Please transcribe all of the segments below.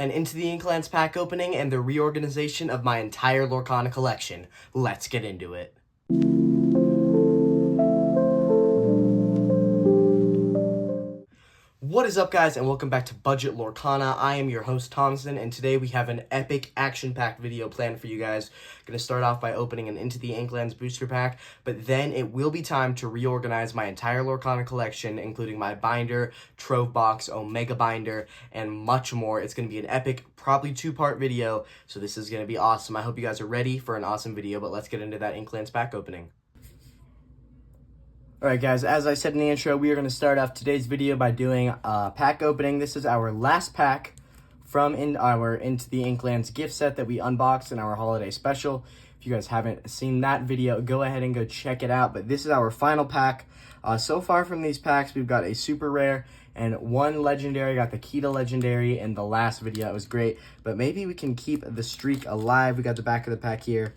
and Into the Inklands Pack Opening and the reorganization of my entire Lorcana collection. Let's get into it. What is up, guys, and welcome back to Budget Lorcana. I am your host, Thompson, and today we have an epic action-packed video planned for you guys. Going to start off by opening an Into the Inklands booster pack, but then it will be time to reorganize my entire Lorcana collection, including my binder, trove box, omega binder, and much more. It's going to be an epic, probably two-part video, so this is going to be awesome. I hope you guys are ready for an awesome video, but let's get into that Inklands pack opening. Alright guys, as I said in the intro, we are going to start off today's video by doing a pack opening. This is our last pack from our Into the Inklands gift set that we unboxed in our holiday special. If you guys haven't seen that video, go ahead and go check it out. But this is our final pack. So far from these packs, we've got a super rare and one legendary. Got the Kita legendary in the last video. It was great. But maybe we can keep the streak alive. We got the back of the pack here.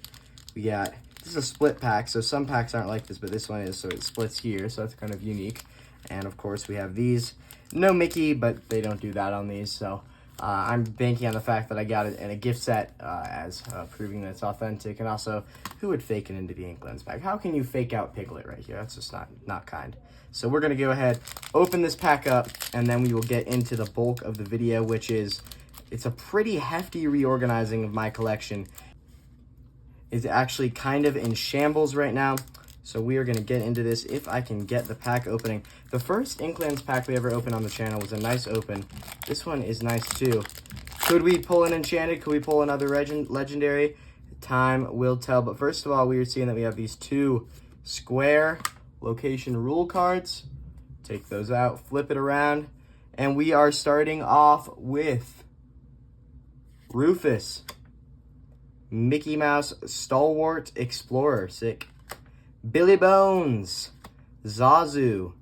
We got... This is a split pack, so some packs aren't like this, but this one is, so it splits here, so that's kind of unique. And, of course, we have these. No Mickey, but they don't do that on these, so I'm banking on the fact that I got it in a gift set as proving that it's authentic. And also, who would fake it into the Inklands pack? How can you fake out Piglet right here? That's just not kind. So we're going to go ahead, open this pack up, and then we will get into the bulk of the video, which is, it's a pretty hefty reorganizing of my collection. Is actually kind of in shambles right now, so we are going to get into this if I can get the pack opening. The first Inklands pack we ever opened on the channel was a nice open. This one is nice too. Could we pull an enchanted? Could we pull another legendary? Time will tell. But first of all, we are seeing that we have these two square location rule cards. Take those out, flip it around, and we are starting off with Rufus. Mickey Mouse Stalwart Explorer, sick. Billy Bones, Zazu,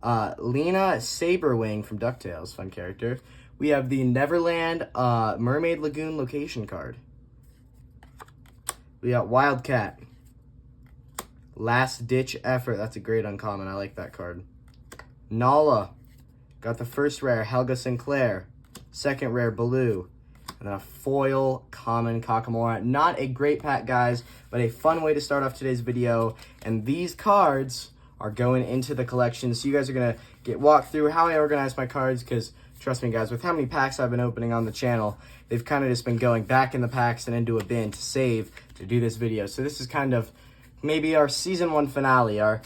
Lena Saberwing from DuckTales, fun character. We have the Neverland Mermaid Lagoon location card. We got Wildcat, Last Ditch Effort, that's a great uncommon, I like that card. Nala, got the first rare Helga Sinclair, second rare Baloo, and then a foil common Kakamora. Not a great pack, guys, but a fun way to start off today's video. And these cards are going into the collection. So you guys are going to walk through how I organize my cards, because trust me, guys, with how many packs I've been opening on the channel, they've kind of just been going back in the packs and into a bin to save to do this video. So this is kind of maybe our season 1 finale, our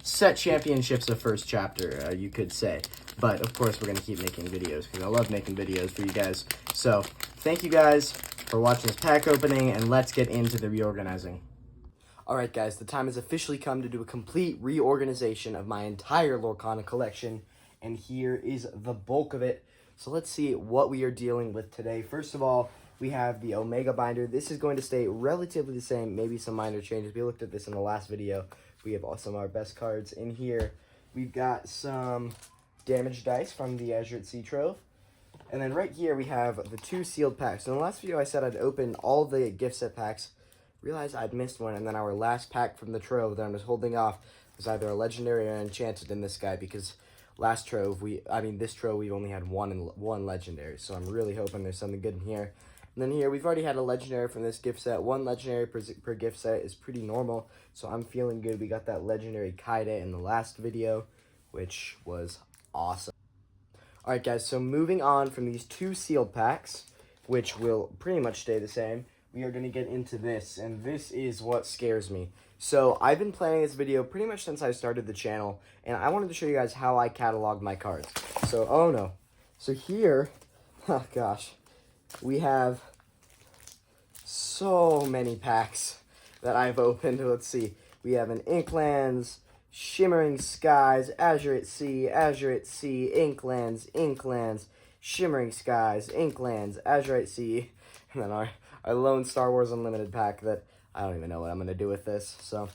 set championships of first chapter, you could say. But, of course, we're going to keep making videos because I love making videos for you guys. So, thank you guys for watching this pack opening, and let's get into the reorganizing. Alright, guys, the time has officially come to do a complete reorganization of my entire Lorcana collection, and here is the bulk of it. So, let's see what we are dealing with today. First of all, we have the Omega binder. This is going to stay relatively the same, maybe some minor changes. We looked at this in the last video. We have some of our best cards in here. We've got some damage dice from the Azure at Sea Trove. And then right here we have the two sealed packs. In the last video I said I'd open all the gift set packs. Realized I'd missed one, and then our last pack from the Trove that I was holding off was either a legendary or enchanted in this guy, because this Trove we've only had one legendary. So I'm really hoping there's something good in here. And then here we've already had a legendary from this gift set. One legendary per gift set is pretty normal, so I'm feeling good. We got that legendary Kaida in the last video, which was awesome. Alright guys, so moving on from these two sealed packs, which will pretty much stay the same, we are going to get into this, and this is what scares me. So I've been planning this video pretty much since I started the channel, and I wanted to show you guys how I catalog my cards. So, oh no. So here, oh gosh, we have so many packs that I've opened. Let's see. We have an Inklands, Shimmering Skies, Azure at Sea, Inklands, Shimmering Skies, Inklands, Azure at Sea, and then our lone Star Wars Unlimited pack that I don't even know what I'm going to do with this. So,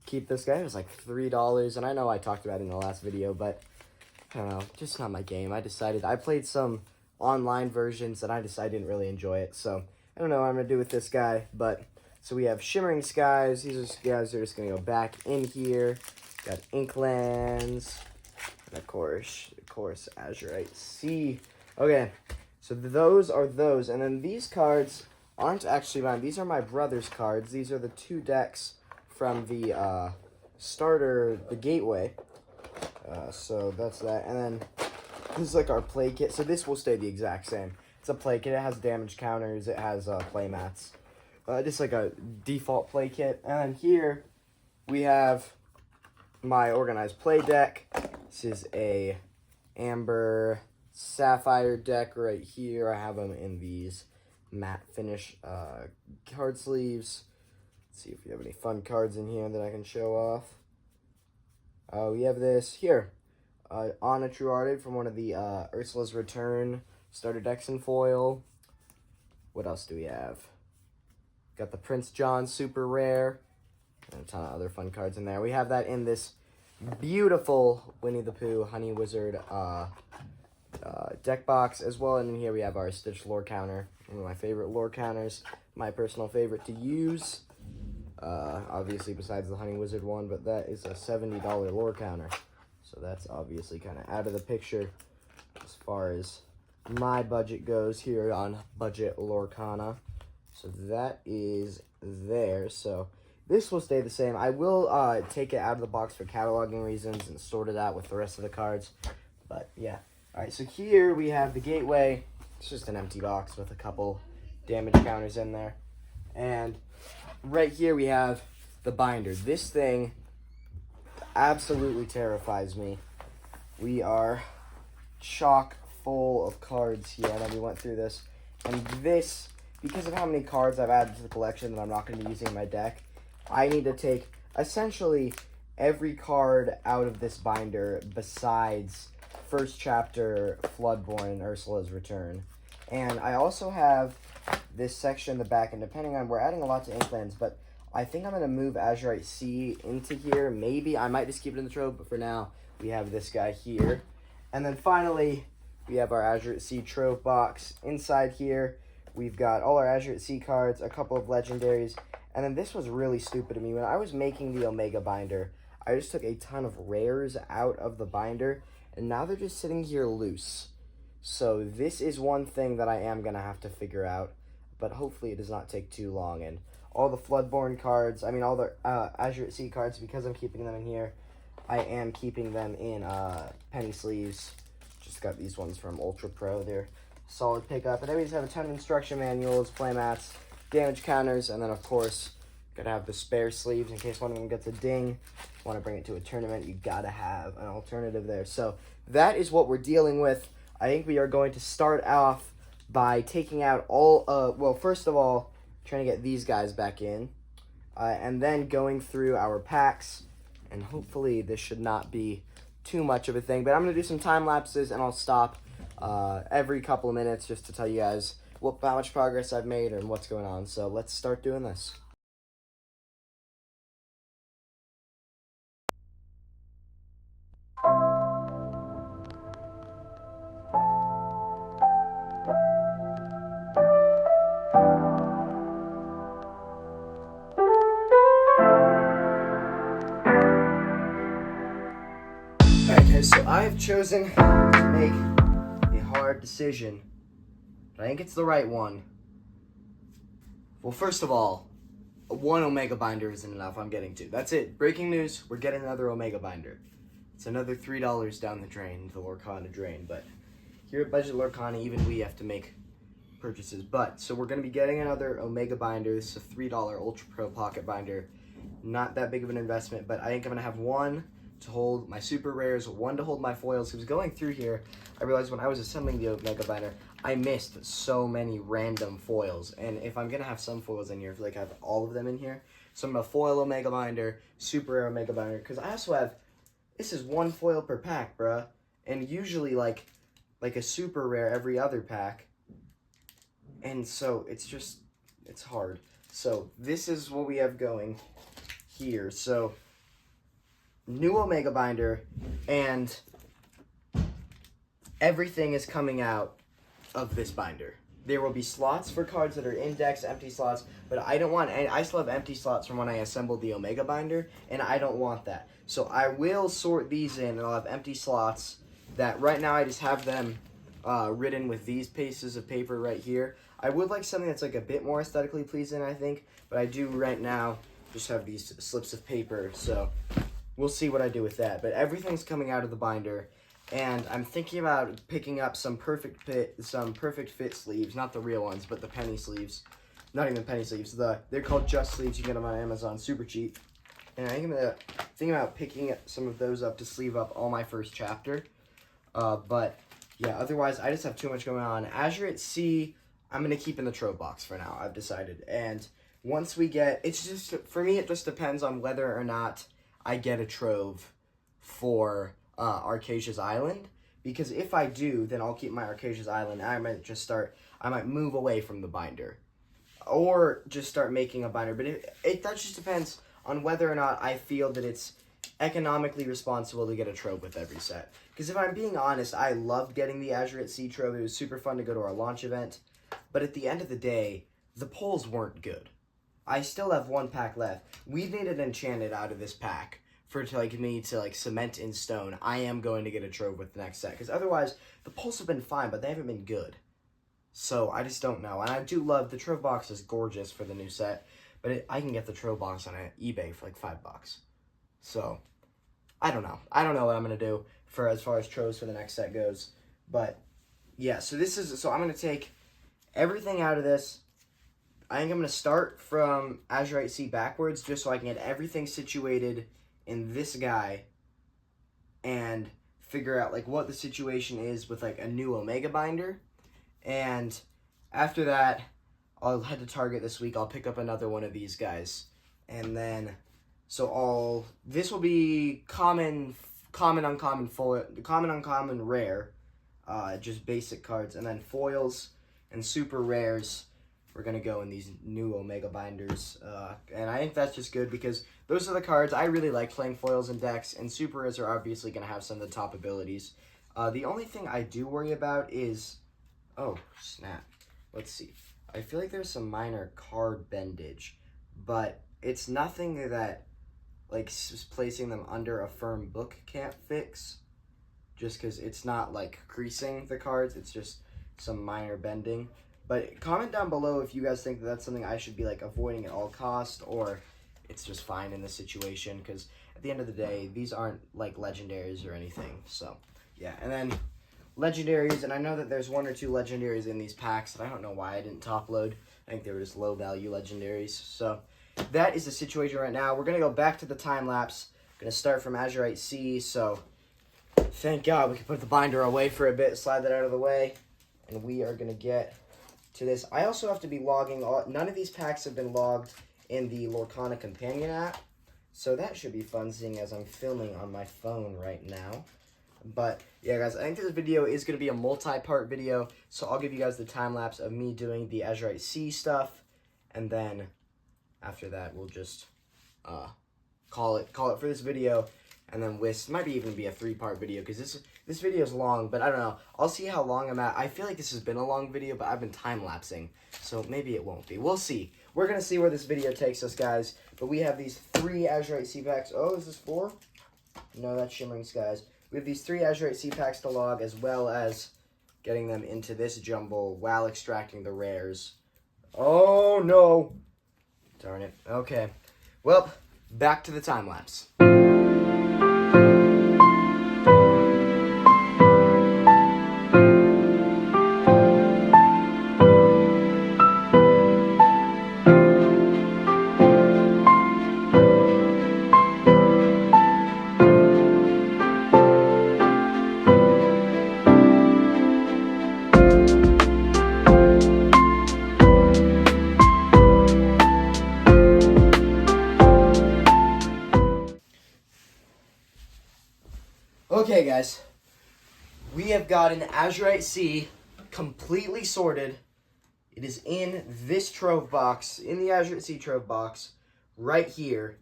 keep this guy. It was like $3, and I know I talked about it in the last video, but I don't know, just not my game. I played some online versions, and I didn't really enjoy it, so I don't know what I'm going to do with this guy, but so we have Shimmering Skies. These guys are just going to go back in here. Got Inklands, and of course, Azurite Sea. Okay, So those are those. And then these cards aren't actually mine. These are my brother's cards. These are the 2 decks from the starter, the Gateway. So that's that. And then this is like our play kit. So this will stay the exact same. It's a play kit. It has damage counters. It has play mats. Just like a default play kit. And then here we have my organized play deck. This is a Amber Sapphire deck right here. I have them in these matte finish card sleeves. Let's see if we have any fun cards in here that I can show off. We have this here. On a True Hearted from one of the Ursula's Return starter decks in foil. What else do we have? Got the Prince John Super Rare. And a ton of other fun cards in there. We have that in this beautiful Winnie the Pooh Honey Wizard deck box as well. And in here we have our Stitch Lore Counter. One of my favorite lore counters. My personal favorite to use. Obviously besides the Honey Wizard one, but that is a $70 lore counter. So that's obviously kind of out of the picture as far as my budget goes here on Budget Lorcana. So that is there. So this will stay the same. I will take it out of the box for cataloging reasons and sort it out with the rest of the cards. But yeah. Alright, so here we have the Gateway. It's just an empty box with a couple damage counters in there. And right here we have the binder. This thing absolutely terrifies me. We are chock full of cards here, and we went through this. And this, because of how many cards I've added to the collection that I'm not going to be using in my deck, I need to take essentially every card out of this binder besides first chapter Floodborn and Ursula's Return. And I also have this section in the back, and depending on, we're adding a lot to Inklands, but I think I'm going to move Azurite Sea into here. Maybe I might just keep it in the trove, but for now, we have this guy here. And then finally, we have our Azurite Sea trove box. Inside here, we've got all our Azurite Sea cards, a couple of legendaries, and then this was really stupid of me. When I was making the Omega binder, I just took a ton of rares out of the binder, and now they're just sitting here loose. So this is one thing that I am going to have to figure out, but hopefully it does not take too long. And all the Floodborn cards, I mean all the Azurite Sea cards, because I'm keeping them in here, I am keeping them in penny sleeves. Just got these ones from Ultra Pro. They're solid pickup. And then we just have a ton of instruction manuals, playmats, damage counters, and then of course, gotta have the spare sleeves in case one of them gets a ding. Want to bring it to a tournament, you gotta have an alternative there. So that is what we're dealing with. I think we are going to start off by taking out all, well, first of all, trying to get these guys back in, and then going through our packs, and hopefully this should not be too much of a thing, but I'm going to do some time lapses, and I'll stop every couple of minutes just to tell you guys how much progress I've made and what's going on. So let's start doing this. So I have chosen to make a hard decision, but I think it's the right one. Well, first of all, one Omega binder isn't enough. I'm getting two. That's it. Breaking news, we're getting another Omega binder. It's another $3 down the drain, the Lorcana drain, but here at Budget Lorcana, even we have to make purchases. But, so we're going to be getting another Omega binder. This is a $3 Ultra Pro pocket binder. Not that big of an investment, but I think I'm going to have one to hold my super rares, one to hold my foils. Because going through here, I realized when I was assembling the Omega binder, I missed so many random foils. And if I'm gonna have some foils in here, I feel like I have all of them in here. So I'm gonna foil Omega binder, super rare Omega binder, because I also have, this is one foil per pack, bruh. And usually like a super rare every other pack. And so it's just, it's hard. So this is what we have going here. So new Omega binder, and everything is coming out of this binder. There will be slots for cards that are index, empty slots, but I don't want any. I still have empty slots from when I assembled the Omega binder, and I don't want that. So I will sort these in, and I'll have empty slots that right now I just have them written with these pieces of paper right here. I would like something that's like a bit more aesthetically pleasing, I think, but I do right now just have these slips of paper, so we'll see what I do with that. But everything's coming out of the binder, and I'm thinking about picking up some perfect fit sleeves, not the real ones, but the penny sleeves. Not even penny sleeves. They're called Just Sleeves. You get them on Amazon, super cheap. And I'm thinking about picking some of those up to sleeve up all my first chapter. But yeah, otherwise I just have too much going on. Azure at Sea, I'm gonna keep in the trove box for now. I've decided. And once we get, it's just for me, it just depends on whether or not I get a trove for Arcasia's Island. Because if I do, then I'll keep my Arcasia's Island. I might move away from the binder, or just start making a binder. But that just depends on whether or not I feel that it's economically responsible to get a trove with every set. Because if I'm being honest, I loved getting the Azure at Sea trove. It was super fun to go to our launch event. But at the end of the day, the pulls weren't good. I still have one pack left. We need an enchanted out of this pack for me to cement in stone. I am going to get a trove with the next set. Because otherwise, the pulls have been fine, but they haven't been good. So I just don't know. And I do love, the trove box is gorgeous for the new set. But I can get the trove box on eBay for like $5. So, I don't know. I don't know what I'm going to do for as far as troves for the next set goes. But, yeah, so I'm going to take everything out of this. I think I'm going to start from Azurite Sea backwards just so I can get everything situated in this guy and figure out like what the situation is with like a new Omega binder. And after that, I'll head to Target this week. I'll pick up another one of these guys. And then, this will be common, uncommon, rare. Just basic cards. And then foils and super rares, we're going to go in these new Omega binders. And I think that's just good because those are the cards. I really like playing foils and decks. And super rares are obviously going to have some of the top abilities. The only thing I do worry about is... Oh, snap. Let's see. I feel like there's some minor card bendage, but it's nothing that, like, placing them under a firm book can't fix, just because it's not, like, creasing the cards. It's just some minor bending. But comment down below if you guys think that that's something I should be, like, avoiding at all cost, or it's just fine in this situation, because at the end of the day, these aren't, like, legendaries or anything. So, yeah, and then... legendaries, and I know that there's one or two legendaries in these packs, and I don't know why I didn't top load. I think they were just low value legendaries. So that is the situation right now. We're going to go back to the time lapse. Going to start from Azurite Sea, so thank God we can put the binder away for a bit, slide that out of the way, and we are going to get to this. I also have to be logging, none of these packs have been logged in the Lorcana companion app, so that should be fun seeing as I'm filming on my phone right now. But, yeah, guys, I think this video is going to be a multi-part video, so I'll give you guys the time-lapse of me doing the Azurite Sea stuff, and then after that, we'll just call it for this video, and then might even be a 3-part video, because this video is long, but I don't know. I'll see how long I'm at. I feel like this has been a long video, but I've been time-lapsing, so maybe it won't be. We'll see. We're going to see where this video takes us, guys, but we have these 3 Azurite Sea packs. Oh, is this 4? No, that's Shimmering Skies. We have these 3 Azurite Sea packs to log, as well as getting them into this jumble while extracting the rares. Oh, no. Darn it. Okay. Well, back to the time-lapse. Okay, guys, we have got an Azurite Sea completely sorted. It is in this trove box, in the Azurite Sea trove box, right here.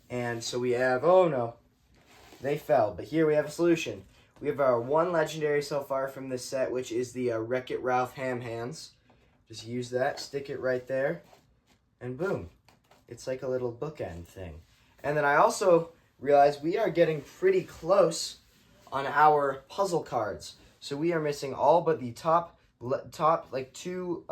And so we have, oh no, they fell, but here we have a solution. We have our 1 legendary so far from this set, which is the Wreck-It Ralph Ham Hands. Just use that, stick it right there, and boom. It's like a little bookend thing. And then I also realized we are getting pretty close on our puzzle cards. So we are missing all but the top like two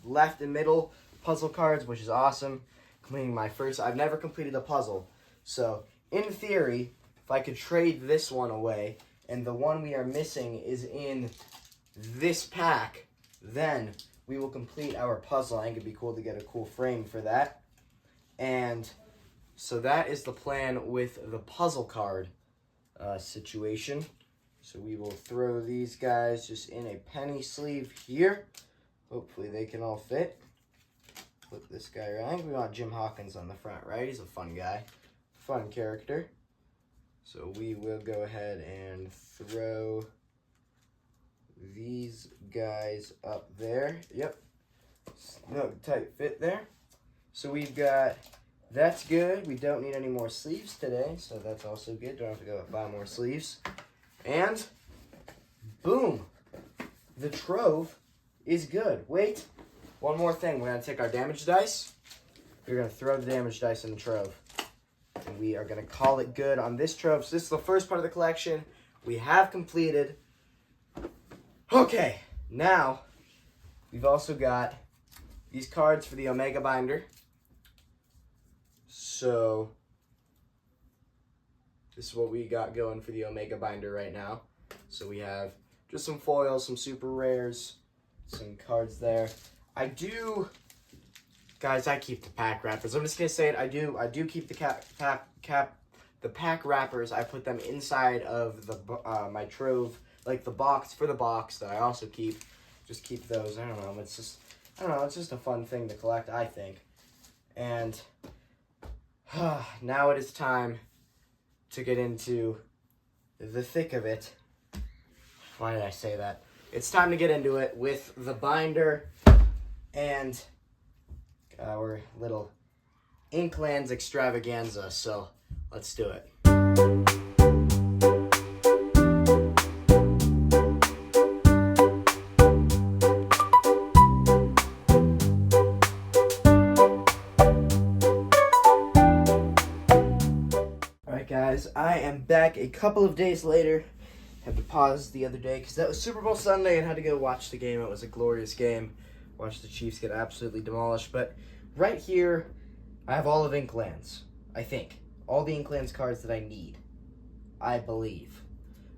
left and middle puzzle cards, which is awesome. Completing my first. I've never completed a puzzle. So in theory, if I could trade this one away, and the one we are missing is in this pack, then we will complete our puzzle. I think it'd be cool to get a cool frame for that. And so that is the plan with the puzzle card situation. So we will throw these guys just in a penny sleeve here. Hopefully they can all fit. Flip this guy around. I think we want Jim Hawkins on the front, right? He's a fun guy. Fun character. So we will go ahead and throw these guys up there. Yep. No tight fit there. So we've got, that's good. We don't need any more sleeves today, so that's also good. Don't have to go buy more sleeves. And boom, the trove is good. Wait, one more thing. We're gonna take our damage dice. We're gonna throw the damage dice in the trove. And we are gonna call it good on this trove. So this is the first part of the collection we have completed. Okay, now we've also got these cards for the Omega binder. So this is what we got going for the Omega binder right now. So we have just some foils, some super rares, some cards there. Guys, I keep the pack wrappers. I'm just gonna say it. I do keep the the pack wrappers. I put them inside of the my trove, like the box for the box that I also keep. Just keep those. I don't know. It's just a fun thing to collect, I think. And now it is time to get into the thick of it. Why did I say that? It's time to get into it with the binder and our little Inklands extravaganza. So let's do it. Guys, I am back a couple of days later. Had to pause the other day because that was Super Bowl Sunday and had to go watch the game. It was a glorious game. Watched the Chiefs get absolutely demolished. But right here, I have all of Inklands, I think. All the Inklands cards that I need, I believe.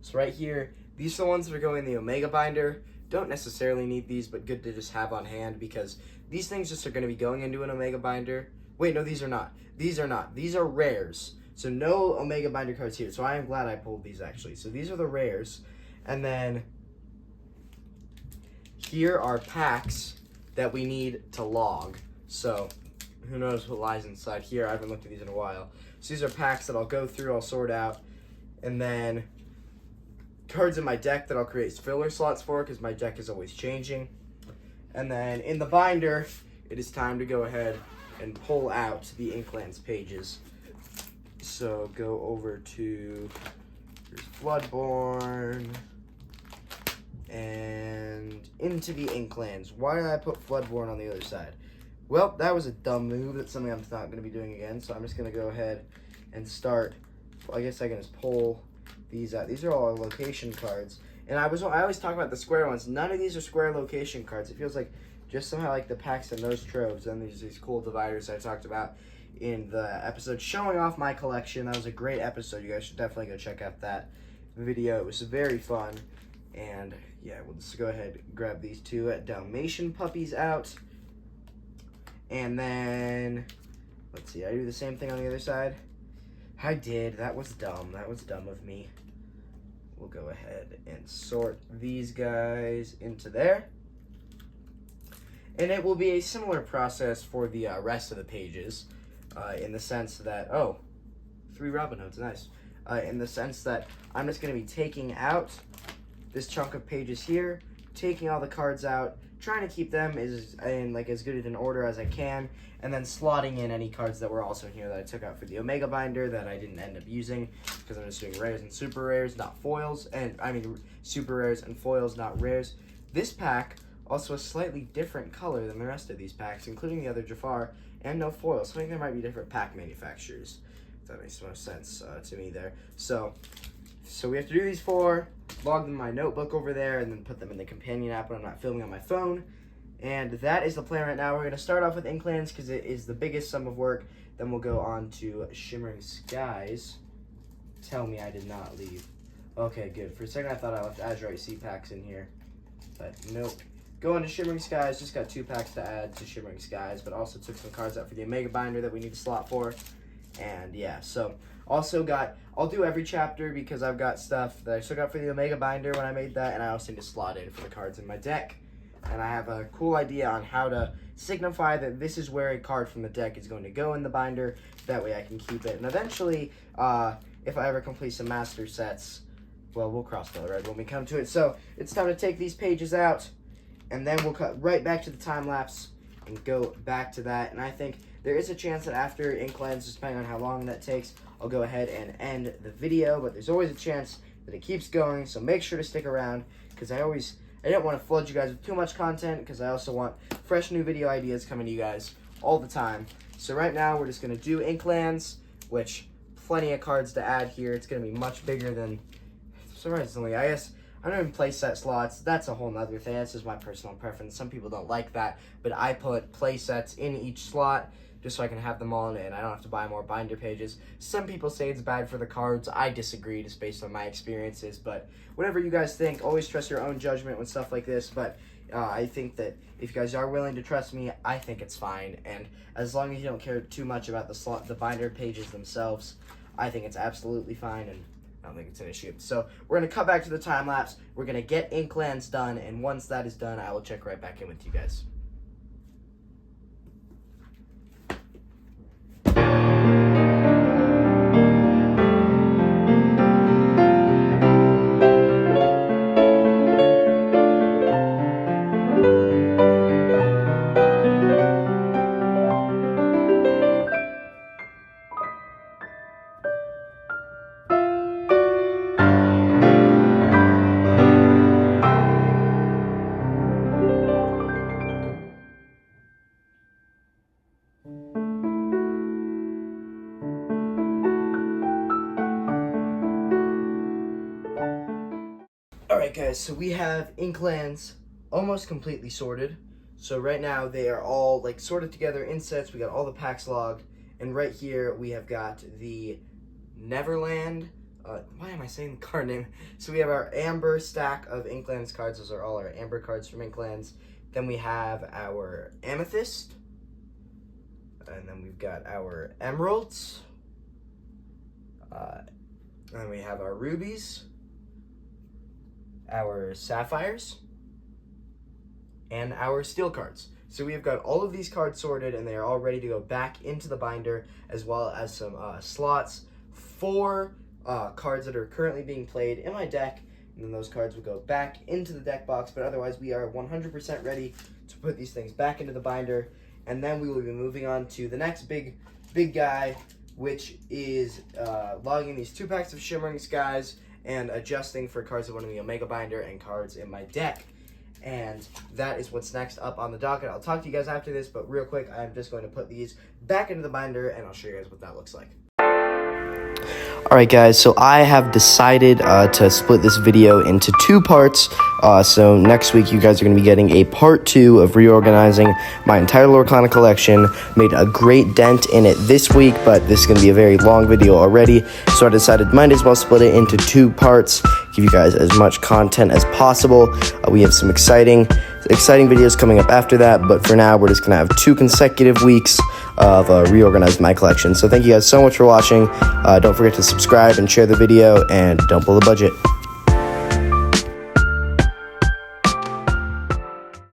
So right here, these are the ones that are going in the Omega binder. Don't necessarily need these, but good to just have on hand because these things just are going to be going into an Omega binder. Wait, no, these are not. These are not. These are rares. So no Omega binder cards here. So I am glad I pulled these actually. So these are the rares. And then here are packs that we need to log. So who knows what lies inside here. I haven't looked at these in a while. So these are packs that I'll go through, I'll sort out. And then cards in my deck that I'll create filler slots for because my deck is always changing. And then in the binder, it is time to go ahead and pull out the Inklands pages. So go over to Floodborn and Into the Inklands. Why did I put Floodborn on the other side? Well, that was a dumb move. That's something I'm not going to be doing again. So I'm just going to go ahead and start. Well, I guess I can just pull these out. These are all location cards. And I always talk about the square ones. None of these are square location cards. It feels like just somehow like the packs and those troves. And there's these cool dividers I talked about in the episode showing off my collection. That was a great episode. You guys should definitely go check out that video. It was very fun. And yeah, we'll just go ahead and grab these two Dalmatian puppies out. And then, let's see, I do the same thing on the other side. I did. That was dumb. That was dumb of me. We'll go ahead and sort these guys into there. And it will be a similar process for the rest of the pages. In the sense that, 3 Robin Hoods, nice. In the sense that I'm just going to be taking out this chunk of pages here, taking all the cards out, trying to keep them as good in order as I can, and then slotting in any cards that were also in here that I took out for the Omega binder that I didn't end up using, because I'm just doing rares and super rares, not foils, and I mean super rares and foils, not rares. This pack also a slightly different color than the rest of these packs, including the other Jafar, and no foils. So I think there might be different pack manufacturers. If that makes most sense to me there. So So we have to do these 4, log them in my notebook over there, and then put them in the companion app when I'm not filming on my phone. And that is the plan right now. We're going to start off with Inklands because it is the biggest sum of work. Then we'll go on to Shimmering Skies. Tell me I did not leave. Okay, good. For a second I thought I left Azurite Sea packs in here. But nope. Go on to Shimmering Skies. Just got 2 packs to add to Shimmering Skies. But also took some cards out for the Omega Binder that we need a slot for. And yeah, so also got, I'll do every chapter because I've got stuff that I still got for the Omega Binder when I made that. And I also need to slot in for the cards in my deck. And I have a cool idea on how to signify that this is where a card from the deck is going to go in the binder. That way I can keep it. And eventually, if I ever complete some master sets, well, we'll cross the road when we come to it. So it's time to take these pages out, and then we'll cut right back to the time lapse and go back to that. And I think there is a chance that after Inklands, depending on how long that takes, I'll go ahead and end the video. But there's always a chance that it keeps going, so make sure to stick around because I didn't want to flood you guys with too much content because I also want fresh new video ideas coming to you guys all the time. So right now we're just going to do Inklands, which plenty of cards to add here. It's going to be much bigger than, surprisingly, I guess, I don't even play set slots. That's a whole nother thing. That's just my personal preference. Some people don't like that, but I put play sets in each slot just so I can have them all in it and I don't have to buy more binder pages. Some people say it's bad for the cards. I disagree just based on my experiences, but whatever you guys think, always trust your own judgment with stuff like this, but I think that if you guys are willing to trust me, I think it's fine, and as long as you don't care too much about the binder pages themselves, I think it's absolutely fine, and I don't think it's an issue. So we're going to cut back to the time lapse, we're going to get Inklands done, and once that is done, I will check right back in with you guys. Alright guys, so we have Inklands almost completely sorted. So right now they are all like sorted together in sets. We got all the packs logged. And right here we have got the Neverland. Why am I saying the card name? So we have our Amber stack of Inklands cards. Those are all our Amber cards from Inklands. Then we have our Amethyst. And then we've got our Emeralds. And then we have our Rubies, our Sapphires, and our Steel cards. So we have got all of these cards sorted and they are all ready to go back into the binder, as well as some slots for cards that are currently being played in my deck, and then those cards will go back into the deck box. But otherwise we are 100% ready to put these things back into the binder, and then we will be moving on to the next big guy, which is logging these 2 packs of Shimmering Skies and adjusting for cards that want in the Omega Binder and cards in my deck. And that is what's next up on the docket. I'll talk to you guys after this, but real quick, I'm just going to put these back into the binder and I'll show you guys what that looks like. Alright guys, so I have decided to split this video into 2 parts. So next week you guys are going to be getting a part 2 of reorganizing my entire Lorcana collection. Made a great dent in it this week, but this is going to be a very long video already. So I decided might as well split it into 2 parts, give you guys as much content as possible. We have some exciting videos coming up after that, but for now we're just going to have 2 consecutive weeks of reorganizing my collection. So thank you guys so much for watching. Don't forget to subscribe and share the video, and don't blow the budget.